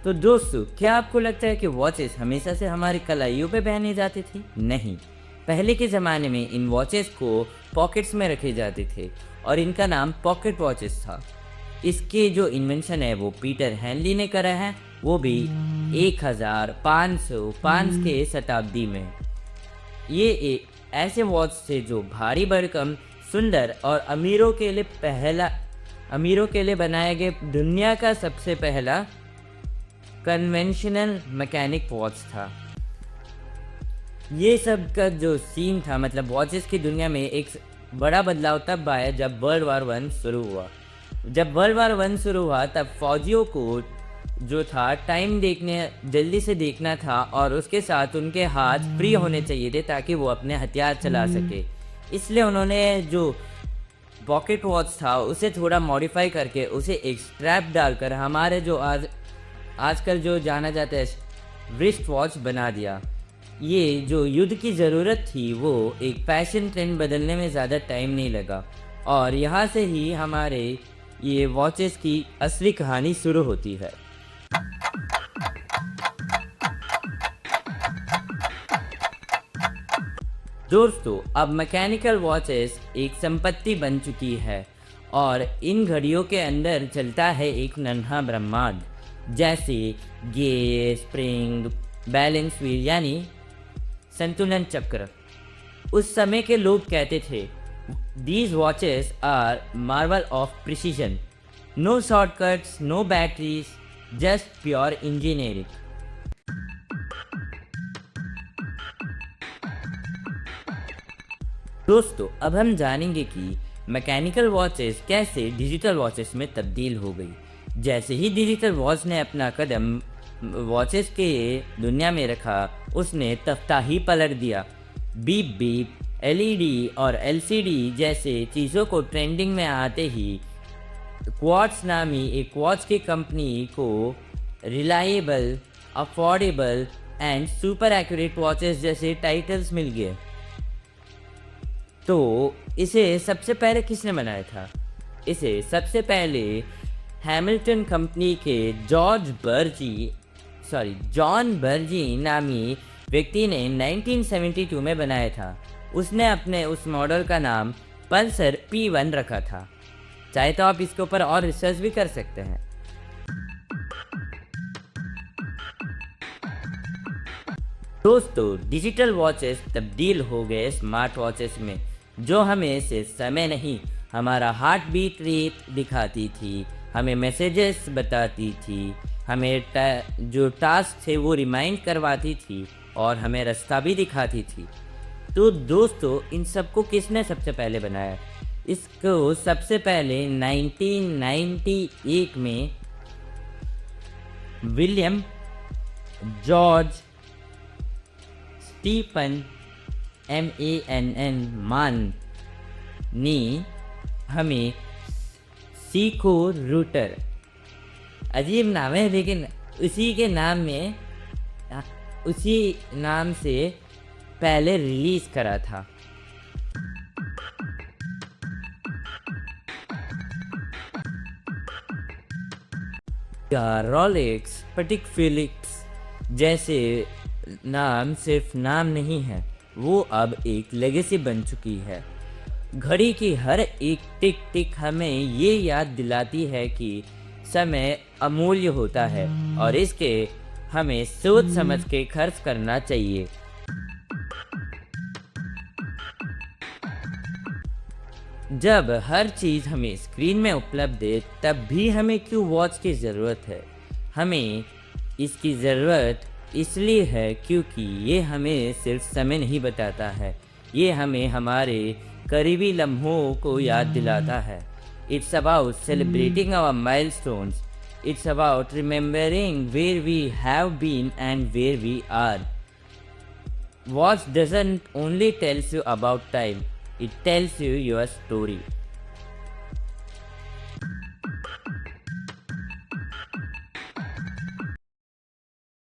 तो दोस्तों, क्या आपको लगता है कि वॉचेस हमेशा से हमारी कलाइयों पे पहनी जाती थी? नहीं। पहले के ज़माने में इन वॉचेस को पॉकेट्स में रखे जाते थे और इनका नाम पॉकेट वॉचेस था। इसके जो इन्वेंशन है वो पीटर हेनली ने करा है, वो भी 1505 के शताब्दी में। ये एक ऐसे वॉच थे जो भारी भरकम, सुंदर और अमीरों के लिए बनाया गया दुनिया का सबसे पहला कन्वेंशनल मैकेनिक वॉच था। ये सब का जो सीन था, मतलब वॉचेस की दुनिया में एक बड़ा बदलाव तब आया जब वर्ल्ड वार वन शुरू हुआ। जब वर्ल्ड वार वन शुरू हुआ तब फौजियों को जो था टाइम जल्दी से देखना था और उसके साथ उनके हाथ फ्री होने चाहिए थे ताकि वो अपने हथियार चला सके। इसलिए उन्होंने जो पॉकेट वॉच था उसे थोड़ा मॉडिफाई करके उसे एक स्ट्रैप डालकर हमारे जो आजकल जो जाना जाता है रिस्ट वॉच बना दिया। ये जो युद्ध की ज़रूरत थी वो एक फैशन ट्रेंड बदलने में ज़्यादा टाइम नहीं लगा और यहाँ से ही हमारे ये वॉचेस की असली कहानी शुरू होती है। दोस्तों, अब मैकेनिकल वॉचेस एक संपत्ति बन चुकी है और इन घड़ियों के अंदर चलता है एक नन्हा ब्रह्मांड, जैसे गियर, स्प्रिंग, बैलेंस व्हील यानी संतुलन चक्र। उस समय के लोग कहते थे, these watches are marvel of precision, no shortcuts, no batteries, just pure engineering. दोस्तों, अब हम जानेंगे कि मैकेनिकल वॉचेस कैसे डिजिटल वॉचेस में तब्दील हो गई। जैसे ही डिजिटल वॉच ने अपना कदम वॉचेस के दुनिया में रखा, उसने तख्ता ही पलट दिया। बीप बीप, एलईडी और एलसीडी जैसे चीज़ों को ट्रेंडिंग में आते ही क्वार्ट्ज नामी एक वॉच की कंपनी को reliable, affordable and super accurate watches जैसे टाइटल्स मिल गए। तो इसे सबसे पहले किसने बनाया था? इसे सबसे पहले हैमिल्टन कंपनी के जॉन बर्जी नामी व्यक्ति ने 1972 में बनाया था। उसने अपने उस मॉडल का नाम पल्सर P1 रखा था। चाहे तो आप इसके ऊपर और रिसर्च भी कर सकते हैं। दोस्तों, डिजिटल वॉचेस तब्दील हो गए स्मार्ट वॉचेस में, जो हमें सिर्फ समय नहीं, हमारा हार्ट बीट रेट दिखाती थी, हमें मैसेजेस बताती थी, हमें जो टास्क थे वो रिमाइंड करवाती थी और हमें रास्ता भी दिखाती थी। तो दोस्तों, इन सबको किसने सबसे पहले बनाया? इसको सबसे पहले 1998 में विलियम जॉर्ज स्टीफन मान ने हमें सीको रूटर, अजीब नाम है लेकिन उसी नाम से पहले रिलीज करा था। रोलेक्स, पैटेक फिलिप्स जैसे नाम सिर्फ नाम नहीं है, वो अब एक लेगेसी बन चुकी है। घड़ी की हर एक टिक टिक हमें ये याद दिलाती है कि समय अमूल्य होता है और इसके हमें सोच समझ के खर्च करना चाहिए। जब हर चीज़ हमें स्क्रीन में उपलब्ध है, तब भी हमें क्यों वॉच की ज़रूरत है? हमें इसकी ज़रूरत इसलिए है क्योंकि ये हमें सिर्फ समय नहीं बताता है, ये हमें हमारे करीबी लम्हों को याद दिलाता है। It's about celebrating our milestones, it's about remembering where we have been and where we are. Watch doesn't only tells you about time, it tells you your story.